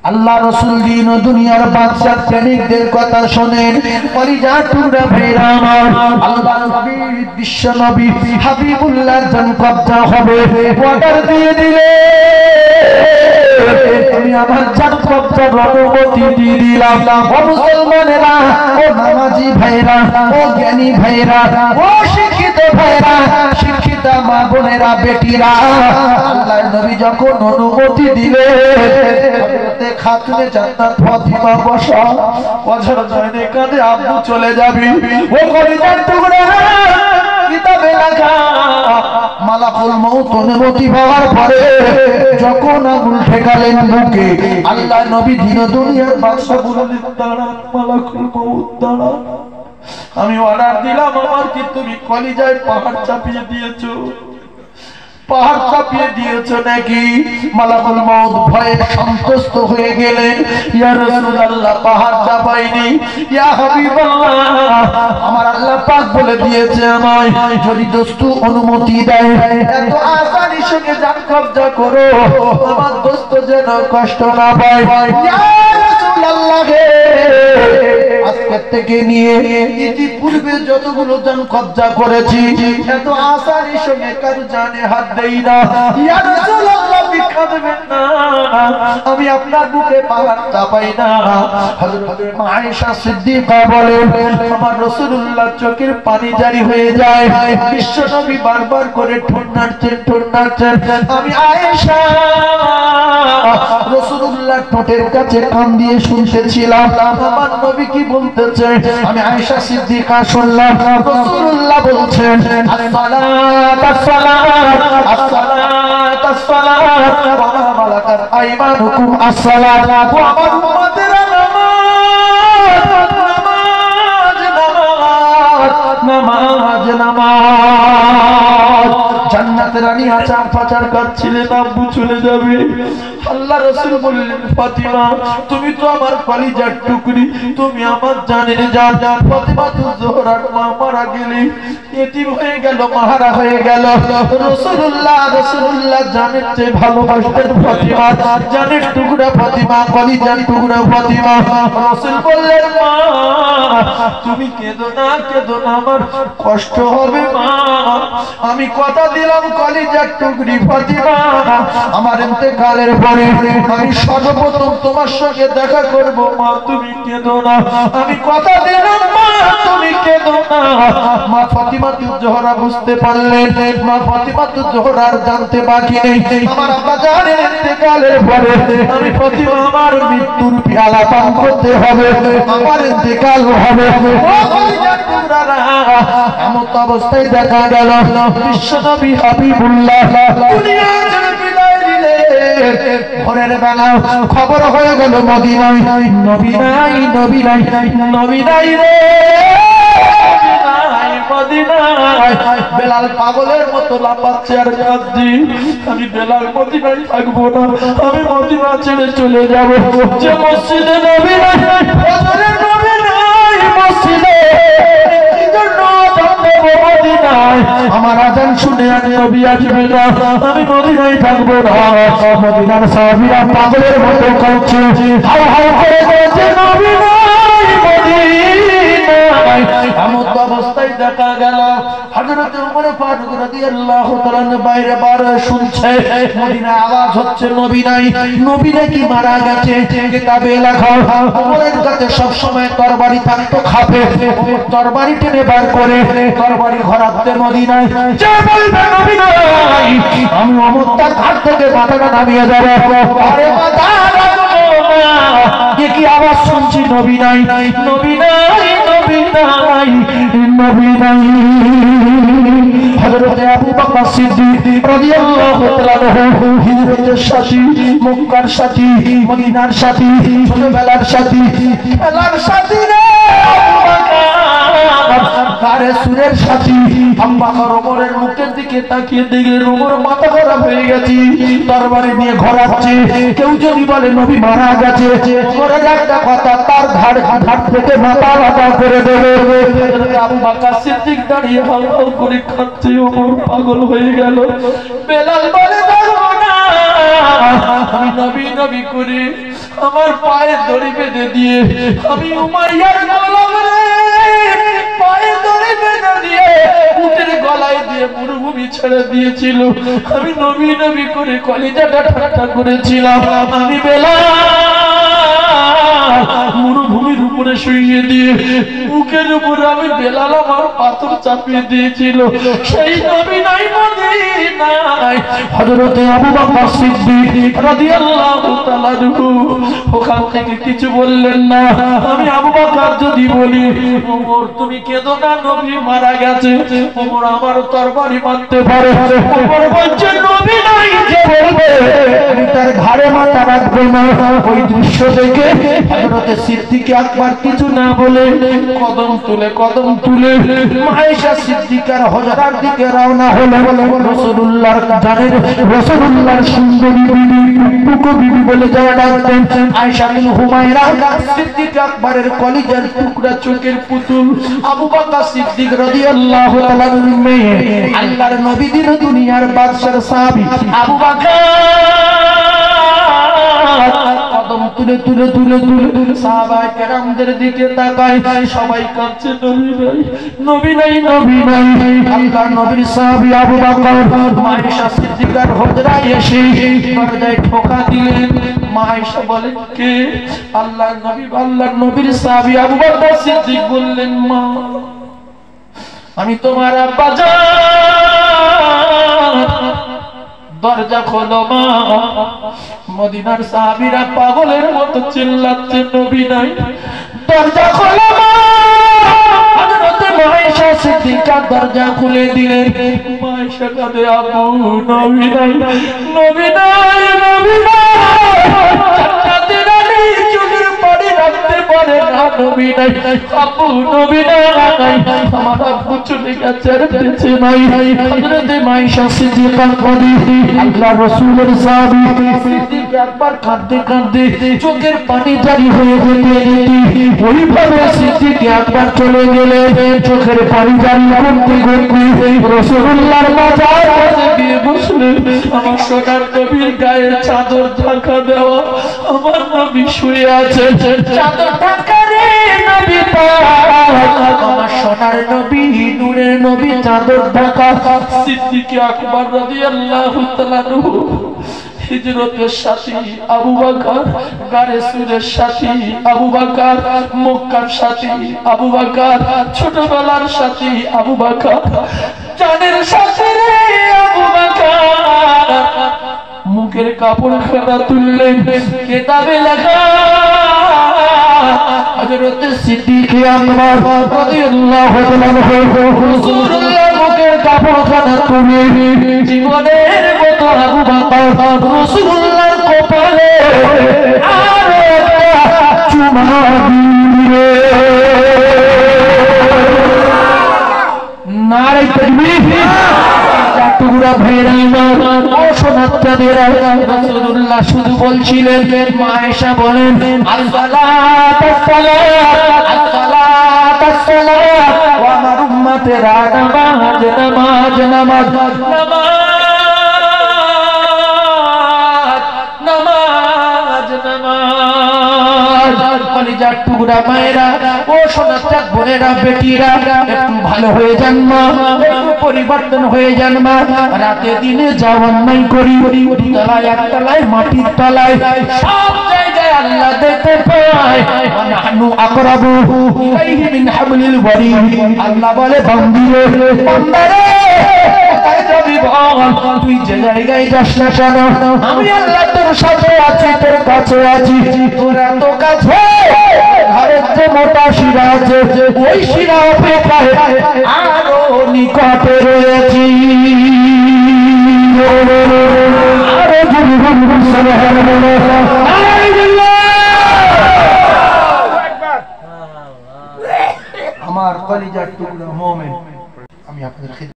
আল্লাহ রাসূল দিন ও দুনিয়ার বাদশা প্রেমিকদের কথা শুনেন কলিজা টুকরা ভাইরা আমার আল্লাহ নবী বিশ্ব নবী হাবিবুল্লাহ জান কবজা হবে অর্ডার দিয়ে দিলে আমি আমার জান কবজার অনুমতি দিয়ে দিলাম ও মুসলমানেরা ও নামাজি ভাইরা ও জ্ঞানী ভাইরা ও শিক্ষিত ভাইরা শিক্ষিত মা বোনেরা বেটিরা আল্লাহর নবী যখন অনুমতি দিলে হযরতে খাতুনে জান্নাত ফাতিমা বসা ওঝর জয়নে কাঁদে আব্বু চলে যাবি ও কলিজার টুকরা কিতাবে লেখা মালাকুল মউত অনুমতি পাওয়ার পরে যখন আগুন ঠেকালেন বুকে আল্লাহ নবী দিন দুনিয়ার বাদশা বললেন দাঁড়া মালাকুল মউত দাঁড়া আমি অর্ডার দিলাম আমার কি তুমি কলিজায় পাহাড় চাপিয়ে দিয়েছো পাহাড় চাপিয়ে দিয়েছো নাকি মালাকুল মউত ভয়ে সন্তুষ্ট হয়ে গেলেন ইয়া রাসূলুল্লাহ পাহাড় চাপাইনি ইয়া হাবিবাল্লাহ আমার আল্লাহ পাক বলে দিয়েছে আমায় যদি দোস্ত অনুমতি দেয় এত আসানি সঙ্গে জান কবজা করো আমার দোস্ত যেন কষ্ট না পায় ইয়া রাসূলুল্লাহ হে আজকে থেকে নিয়ে ইতিপূর্বে যতগুলো জান কবজা করেছি এত আসানি সঙ্গে কারো জানে হাত দেই না ইয়া রাসূলুল্লাহ ভিক্ষা দেবেন না আমি আপনার বুকে পাহাড় চাপাই না হযরত আয়েশা সিদ্দিকা বলেন আমার রাসূলুল্লাহ চোখের পানি জারি হয়ে যায় বিশ্বনবী বারবার করে ঠুননাচ্ছেন আমি আয়েশা রাসূলুল্লাহ ঠোঁটের কাছে কান দিয়ে শুনতেছিলাম আমার নবী কি বলতেছে আমি আয়েশা সিদ্দিকা শুনলাম রাসূলুল্লাহ বলছেন আসসালাত আসসালাত আসসালাত আসসালাত ওয়া মা মালাকাত আইমানুকুম আসসালাত ও আমার উম্মতেরা নামাজ জান্নাতের রানী আচার পাচার করছিলেন আব্বু চলে যাবে আল্লাহ রাসূল বললেন ফাতিমা তুমি তো আমার কলিজার টুকরি তুমি আমার জানের জান ফাতিমা তো জোহরার মা মারা গেলি এতিম হয়ে গেল মাহারা হয়ে গেল রাসূলুল্লাহ জানের চেয়ে ভালোবাসতেন ফাতিমা জানের টুকরা ফাতিমা কলিজার টুকরা ফাতিমা রাসূল বললেন মা তুমি কেঁদো না আমার কষ্ট হবে মা আমি কথা দিলাম কলিজার টুকরি ফাতিমা আমার ইন্তেকালের পরে আমি সর্বপ্রথম তোমার সঙ্গে দেখা করব মা তুমি কেঁদো না আমি কথা দিলাম মা তুমি কেঁদো না মা ফাতিমা জোহরা বুঝতে পারলেন মা ফাতিমা জোহরার জানতে বাকি নেই আমার আব্বা জানের ইন্তেকালের পরে আমি ফাতিমা আমার মৃত্যুর পেয়ালা পান করতে হবে আমার ইন্তেকাল হবে ও কলিজার টুকরারা এমন অবস্থায় দেখা গেল বিশ্বনবী হাবিবুল্লাহ দুনিয়া ছেড়ে বিদায় নিলেন ভোরের বেলা খবর হয়ে গেল মদিনায় নবী নাই রে মদিনায় বেলাল পাগলের মতো লাফাচ্ছে আর কাঁদছি আমি বেলাল মদিনায় থাকবো না আমি মদিনা ছেড়ে চলে যাব যে মসজিদে নবী নাই ফজরের নবী নাই মসজিদে আমার আযান শুনে আর নবী আসবে না আমি মদিনায় থাকবো না মদিনার সাহাবীরা পাগলের মতো কাঁদছে হাউ হাউ করে বলছে নবী নাই মদিনায় এমন অবস্থায় দেখা গেল হযরত ওমর ফারুক রাদিয়াল্লাহু তাআলা বাইরে বার শুনছে মদিনায় আওয়াজ হচ্ছে নবী নাকি মারা গেছে কিতাবে লেখা ওমরের কাছে সব সময় তরবারি থাকতো খাপে তরবারি টেনে বার করে তরবারি ঘোরাতে মদিনায় যে বলবে নবী নাই আমি ওমর তার ঘাট থেকে মাথাটা নামিয়ে যাব আরে মাথা কি আওয়াজ শুনছি নবী নাই হযরত আবু বকর সিদ্দিক রাদিয়াল্লাহু তাআলা হিজরতের সাথী মক্কার সাথী মদিনার সাথী ছোটবেলার সাথী খেলার সাথী রে কারে সুরের সাথী আম্মা ওমরের মুখের দিকে তাকিয়ে দেখলেন ওমর মাথা খারাপ হয়ে গেছে তরবারি নিয়ে ঘোরাচ্ছে কেউ যদি বলে নবী মারা গেছে ওমরের একটা কথা তার ঘাট থেকে মাথা আলাদা করে দেবে আবু বকর সিদ্দিক দাঁড়িয়ে হাউ হাউ করে কাঁদছে ওমর পাগল হয়ে গেল বেলাল বলে দেখো না আমি নবী করে আমার পায়ে দড়ি বেঁধে দিয়ে আমি উমাইয়ার গোলাম রে, পায়ে দড়ি বেঁধে দিয়ে উটের গলায় দিয়ে মরুভূমি ছেড়ে দিয়েছিল। আমি নবী নবী করে কলিজাটা ঠাট্টা করেছিলাম। আমি বেলাল মরুভূমির উপরে শুইয়ে দিয়ে বুকের উপরে আমি বেলাল আমার পাথর চাপিয়ে দিয়েছিল। সেই নবী নাই মদিনায় হযরত আবু বকর সিদ্দিক রাদিয়াল্লাহু তাআলা আনহু ওখান থেকে কিছু বললেন না। আমি আবু বকর যদি বলি ওমর তুমি কেঁদো না, নবী মারা গেছে, ওমর আমার তরবারি মারতে পারে। ওমর বলছে নবী নাই যে বলবে আমি তার ঘাড়ে মাথা রাখবো না। ওই দৃশ্য দেখে হযরত সিদ্দিক আকবর কিছু না বলে কদম তুলে আয়েশা সিদ্দিকার হযরতের দিকে রওনা হলো। রাসূলুল্লাহর জানের রাসূলুল্লাহর সুন্দরী বিবি টুকু বিবি বলে যারা ডাকতেন আয়েশা বিন হুমায়রা সিদ্দিক আকবরের কলিজার টুকরা চোখের পুতুল আবু বকর সিদ্দিক রাদিয়াল্লাহু তাআলা আনহু মেয়ে আল্লাহর নবী দিন দুনিয়ার বাদশার সাহাবী আবু বকর কদম তুলে সাহাবায়ে কেরামদের দিকে তাকায়, সবাই কাঁদছে নবী নাই। আল্লাহর নবীর সাহাবী আবু বকর আয়েশা সিদ্দিকার হুজরায় এসে দরজায় ঠোকা দিলেন। মা আয়েশা বলেন কে? আল্লাহর নবীর সাহাবী আবু বকর সিদ্দিক বললেন মা আমি তোমার আব্বা জান, দরজা খোলো মা। মদিনার সাহাবীরা পাগলের মতো চিল্লাচ্ছে নবী নাই, দরজা খোলো মা। হযরত আয়েশা সিদ্দিকা দরজা খুলে দিলেন। আয়েশা কাঁদে আবু নবী নাই। জান্নাতের আলী চোখের পানি রাখতে পারে না, নবী নাই আবু, নবী নাই। আমার আব্বু চলে গেছে আর বেঁচে নাই। হযরত আয়েশা সিদ্দিকা কাঁদে। আল্লাহর রাসূলের সাহাবী সিদ্দিক আকবর কাঁদতে চোখের পানি জারি হয়ে যেতে ওইভাবে সিদ্দিক আকবর চলে গেলে চোখের পানি জারি করতে রাসূলুল্লাহর মাজার কাছে গিয়ে বসলেন। আমার সোনার নবীর গায়ে চাদর ঢাকা দেওয়া, আমার নবী শুয়ে আছে, চাদর ঢাকা রে নবী আমার সোনার নবী নূরের নবী চাদর ঢাকা। সিদ্দিক আকবর রাদিয়াল্লাহু তাআলা আনহু হিজরতের সাথী আবু বকর, গারে সুরের সাথী আবু বকর, মক্কার সাথী আবু বকর, ছোটবেলার সাথী আবু বকর, জানের সাথী রে আবু বকর। মুখের কাপড় খানা তুললেন, কিতাবে লেখা হযরত সিদ্দিক আকবর রাদিয়াল্লাহু তাআলা রাসূলুল্লাহ মুখের কাপড় খানা তুলে জীবনের মতো আবু বকর রাসূলুল্লাহর কপালে আর একটা চুমা দিলে। নারে তাকবীর। টুকরা ভাইরা আমার ও সোনার চাঁদেরা রাসূলুল্লাহ শুধু বলছিলেন। মা আয়েশা বলেন আসসালাতু আসসালাত আসসালাতু আসসালাত ও আমার উম্মতেরা নামাজ নামাজ নামাজ নামাজ নামাজ। কলিজার টুকরা মায়েরা ও সোনার চাঁদ বোনেরা বেটিরা একটু ভালো হয়ে যান মা, একটু পরিবর্তন হয়ে যান মা। রাতে দিনে যাও অন্যায় করি, তলায় একতলায় মাটির তলায় সব জায়গায় আল্লাহ দেখতে পায়। নাহনু আকরাবু ইলাইহি মিন হাবলিল ওয়ারিদ। আল্লাহ বলে বান্দিরে বান্দারে কোথায় যাবি বল, তুই যে জায়গায় যাস না কেন আমি আল্লাহ তোর সাথে আছি, তোর কাছে আছি। তোরা তো কাছে ঘরের যে মোটা শিরা আছে ওই শিরা অপেক্ষায় আরো নিকটে রয়েছি। আরো আমার কলিজার টুকরা মুমিন, আমি আপনাদের